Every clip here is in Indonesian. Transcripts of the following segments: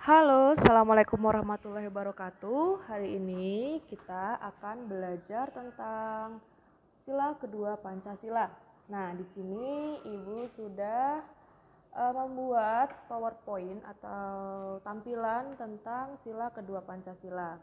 Halo, Assalamualaikum warahmatullahi wabarakatuh. Hari ini kita akan belajar tentang sila kedua Pancasila. Nah, di sini Ibu sudah membuat PowerPoint atau tampilan tentang sila kedua Pancasila.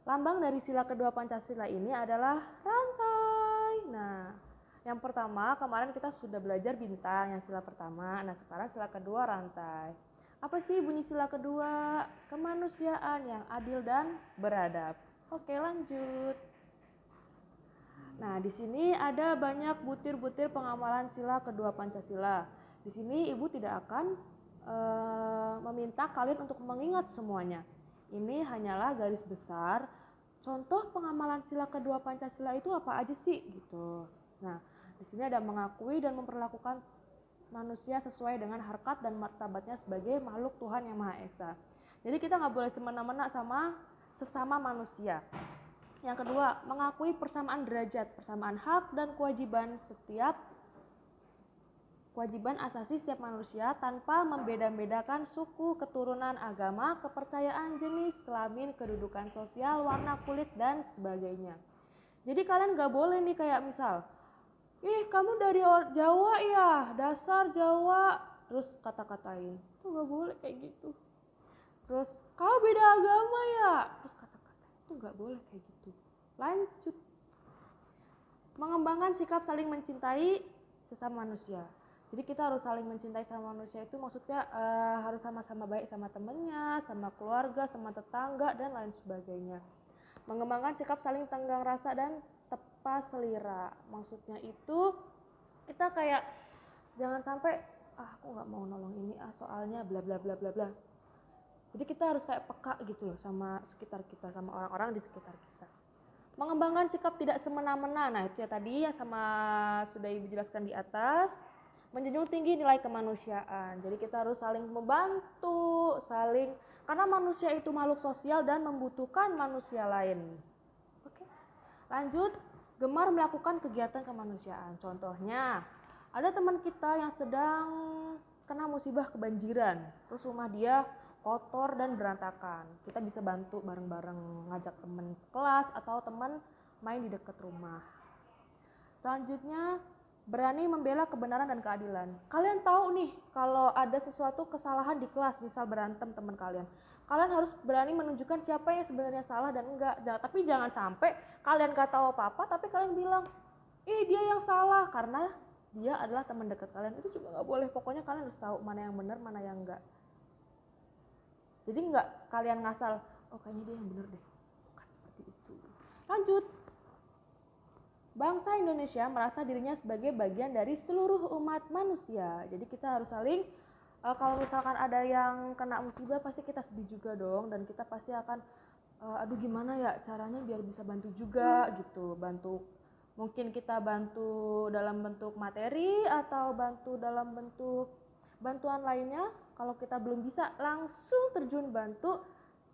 Lambang dari sila kedua Pancasila ini adalah rantai. Nah, yang pertama kemarin kita sudah belajar bintang yang sila pertama. Nah, sekarang sila kedua rantai. Apa sih bunyi sila kedua? Kemanusiaan yang adil dan beradab. Oke, lanjut. Nah, di sini ada banyak butir-butir pengamalan sila kedua Pancasila. Di sini Ibu tidak akan meminta kalian untuk mengingat semuanya. Ini hanyalah garis besar. Contoh pengamalan sila kedua Pancasila itu apa aja sih gitu. Nah, di sini ada mengakui dan memperlakukan manusia sesuai dengan harkat dan martabatnya sebagai makhluk Tuhan yang Maha Esa. Jadi kita nggak boleh semena-mena sama sesama manusia. Yang kedua, mengakui persamaan derajat, persamaan hak dan kewajiban asasi setiap manusia tanpa membeda-bedakan suku, keturunan, agama, kepercayaan, jenis, kelamin, kedudukan sosial, warna kulit, dan sebagainya. Jadi kalian gak boleh nih kayak misal, kamu dari Jawa ya, dasar Jawa, terus kata-katain. Itu gak boleh kayak gitu. Terus, kau beda agama ya, terus kata-kata. Itu gak boleh kayak gitu. Lanjut. Mengembangkan sikap saling mencintai sesama manusia. Jadi kita harus saling mencintai sama manusia itu maksudnya harus sama-sama baik sama temennya, sama keluarga, sama tetangga, dan lain sebagainya. Mengembangkan sikap saling tenggang rasa dan tepa selera. Maksudnya itu kita kayak jangan sampai aku nggak mau nolong ini soalnya bla bla bla bla bla. Jadi kita harus kayak peka gitu loh sama sekitar kita, sama orang-orang di sekitar kita. Mengembangkan sikap tidak semena-mena. Nah, itu ya tadi yang sama sudah Ibu jelaskan di atas. Menjunjung tinggi nilai kemanusiaan. Jadi kita harus saling membantu, karena manusia itu makhluk sosial dan membutuhkan manusia lain. Oke. Lanjut, gemar melakukan kegiatan kemanusiaan. Contohnya, ada teman kita yang sedang kena musibah kebanjiran, terus rumah dia kotor dan berantakan. Kita bisa bantu bareng-bareng, ngajak teman sekelas atau teman main di dekat rumah. Selanjutnya, berani membela kebenaran dan keadilan. Kalian tahu nih kalau ada sesuatu kesalahan di kelas, misal berantem teman kalian. Kalian harus berani menunjukkan siapa yang sebenarnya salah dan enggak. Tapi jangan sampai kalian gak tahu apa-apa tapi kalian bilang, dia yang salah karena dia adalah teman dekat kalian. Itu juga gak boleh. Pokoknya kalian harus tahu mana yang benar, mana yang enggak. Jadi enggak kalian ngasal, kayaknya dia yang benar deh. Bukan seperti itu. Lanjut. Bangsa Indonesia merasa dirinya sebagai bagian dari seluruh umat manusia. Jadi kita harus saling, kalau misalkan ada yang kena musibah pasti kita sedih juga dong. Dan kita pasti akan, aduh gimana ya caranya biar bisa bantu juga gitu. Mungkin kita bantu dalam bentuk materi atau bantu dalam bentuk bantuan lainnya. Kalau kita belum bisa langsung terjun bantu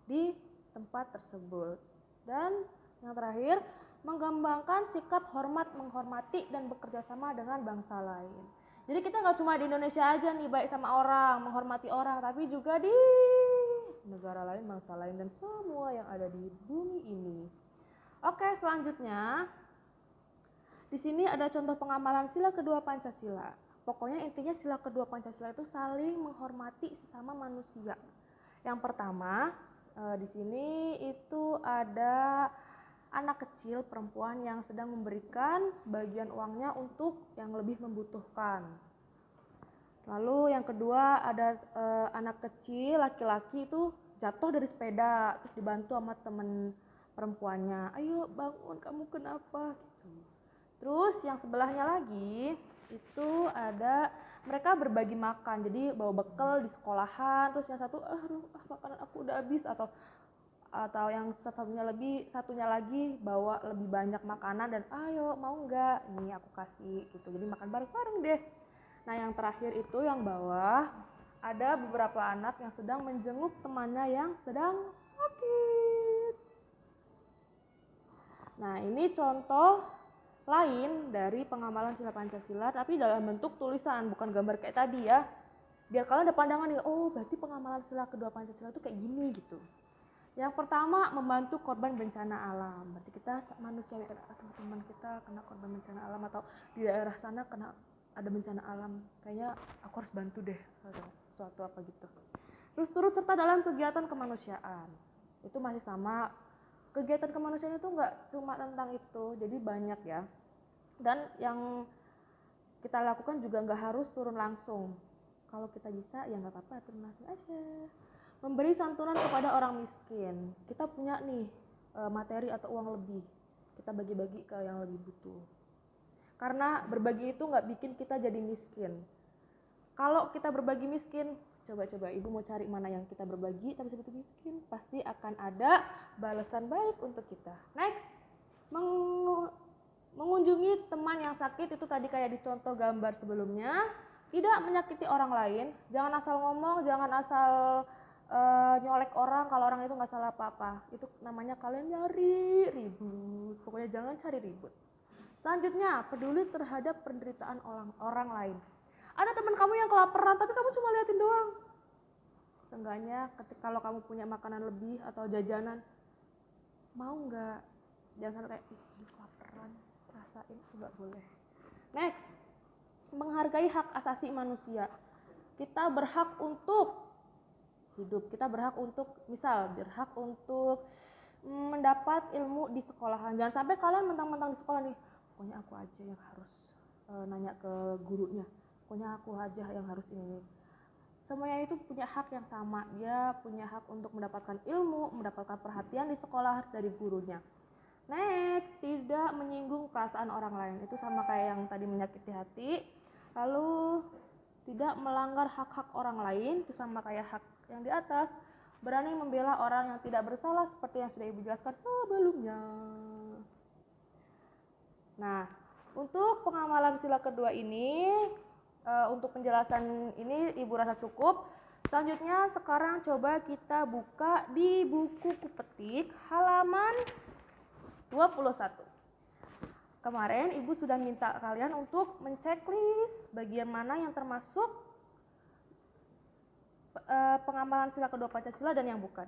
di tempat tersebut. Dan yang terakhir, mengembangkan sikap hormat, menghormati, dan bekerja sama dengan bangsa lain. Jadi kita gak cuma di Indonesia aja nih baik sama orang, menghormati orang, tapi juga di negara lain, bangsa lain, dan semua yang ada di bumi ini. Oke, selanjutnya di sini ada contoh pengamalan sila kedua Pancasila. Pokoknya intinya sila kedua Pancasila itu saling menghormati sesama manusia. Yang pertama, di sini itu ada anak kecil perempuan yang sedang memberikan sebagian uangnya untuk yang lebih membutuhkan. Lalu yang kedua ada anak kecil laki-laki itu jatuh dari sepeda terus dibantu sama temen perempuannya, ayo bangun kamu kenapa gitu. Terus yang sebelahnya lagi itu ada mereka berbagi makan, jadi bawa bekal di sekolahan, terus yang satu makanan aku udah habis, atau yang satunya lagi bawa lebih banyak makanan dan ayo mau nggak nih aku kasih gitu, jadi makan bareng-bareng deh. Nah yang terakhir itu yang bawah ada beberapa anak yang sedang menjenguk temannya yang sedang sakit. Nah ini contoh lain dari pengamalan sila Pancasila tapi dalam bentuk tulisan, bukan gambar kayak tadi ya. Biar kalian ada pandangan nih, oh berarti pengamalan sila kedua Pancasila itu kayak gini gitu. Yang pertama, membantu korban bencana alam. Berarti kita manusiawi, aduh teman kita kena korban bencana alam atau di daerah sana kena ada bencana alam, kayaknya aku harus bantu deh sesuatu apa gitu. Terus turut serta dalam kegiatan kemanusiaan. Itu masih sama, kegiatan kemanusiaan itu nggak cuma tentang itu, jadi banyak ya. Dan yang kita lakukan juga nggak harus turun langsung. Kalau kita bisa ya nggak apa-apa, turun langsung aja. Memberi santunan kepada orang miskin. Kita punya nih materi atau uang lebih, kita bagi-bagi ke yang lebih butuh. Karena berbagi itu nggak bikin kita jadi miskin. Kalau kita berbagi miskin, coba-coba ibu mau cari mana yang kita berbagi tapi sebetulnya miskin, pasti akan ada balasan baik untuk kita. Next, mengunjungi teman yang sakit, itu tadi kayak di contoh gambar sebelumnya. Tidak menyakiti orang lain, jangan asal ngomong, jangan asal nyolek orang kalau orang itu nggak salah apa-apa. Itu namanya kalian nyari ribut. Pokoknya jangan cari ribut. Selanjutnya, peduli terhadap penderitaan orang lain. Ada teman kamu yang kelaparan tapi kamu cuma liatin doang. Seenggaknya kalau kamu punya makanan lebih atau jajanan, mau nggak? Jangan sampai kayak ih kelaparan, rasain, nggak boleh. Next, menghargai hak asasi manusia. Kita berhak untuk hidup, kita berhak untuk berhak untuk mendapat ilmu di sekolahan. Jangan sampai kalian mentang-mentang di sekolah nih, pokoknya aku aja yang harus nanya ke gurunya, pokoknya aku aja yang harus ini. Semuanya itu punya hak yang sama, dia punya hak untuk mendapatkan ilmu, mendapatkan perhatian di sekolah dari gurunya. Next, tidak menyinggung perasaan orang lain. Itu sama kayak yang tadi menyakiti hati. Lalu tidak melanggar hak-hak orang lain, itu sama kayak hak yang di atas. Berani membela orang yang tidak bersalah seperti yang sudah ibu jelaskan sebelumnya. Nah, untuk pengamalan sila kedua ini, untuk penjelasan ini ibu rasa cukup. Selanjutnya sekarang coba kita buka di buku Kupetik halaman 21. Kemarin ibu sudah minta kalian untuk menceklis bagian mana yang termasuk pengamalan sila kedua Pancasila dan yang bukan.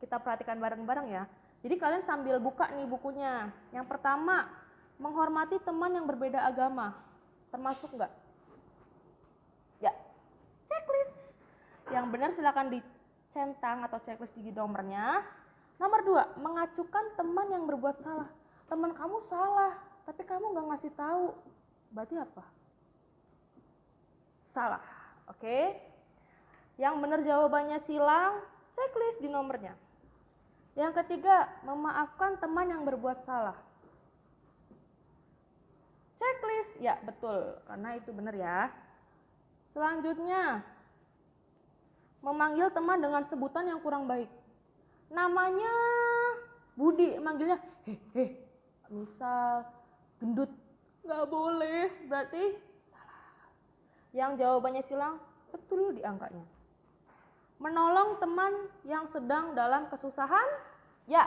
Kita perhatikan bareng-bareng ya. Jadi kalian sambil buka nih bukunya. Yang pertama, menghormati teman yang berbeda agama. Termasuk nggak? Ya, checklist. Yang benar silakan dicentang atau checklist di nomornya. Nomor 2, mengacukan teman yang berbuat salah. Teman kamu salah, tapi kamu nggak ngasih tahu. Berarti apa? Salah. Oke? Yang benar jawabannya silang, checklist di nomornya. Yang ketiga, memaafkan teman yang berbuat salah. Checklist, ya betul, karena itu benar ya. Selanjutnya, memanggil teman dengan sebutan yang kurang baik. Namanya Budi, manggilnya hehe, misal gendut, nggak boleh, berarti salah. Yang jawabannya silang, betul di angkanya. Menolong teman yang sedang dalam kesusahan, ya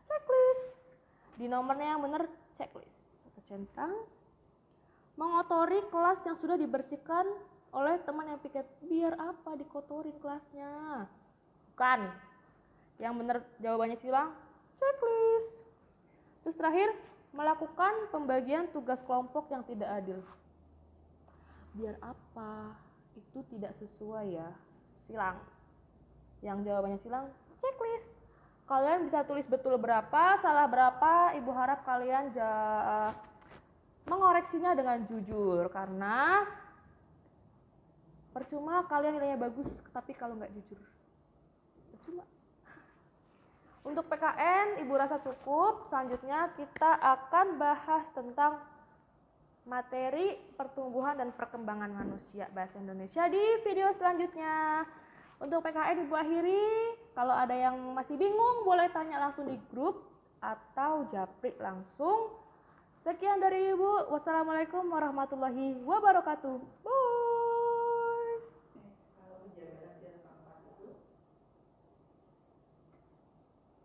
checklist. Di nomornya yang benar checklist. Kita centang. Mengotori kelas yang sudah dibersihkan oleh teman yang piket. Biar apa dikotorin kelasnya? Bukan. Yang benar jawabannya silang, checklist. Terus terakhir, melakukan pembagian tugas kelompok yang tidak adil. Biar apa? Itu tidak sesuai ya, silang. Yang jawabannya silang, checklist. Kalian bisa tulis betul berapa, salah berapa. Ibu harap kalian mengoreksinya dengan jujur, karena percuma kalian nilainya bagus tapi kalau nggak jujur, percuma. Untuk PKN ibu rasa cukup. Selanjutnya kita akan bahas tentang materi pertumbuhan dan perkembangan manusia bahasa Indonesia di video selanjutnya. Untuk PKN ibu akhiri. Kalau ada yang masih bingung boleh tanya langsung di grup atau japri langsung. Sekian dari ibu. Wassalamualaikum warahmatullahi wabarakatuh. Bye.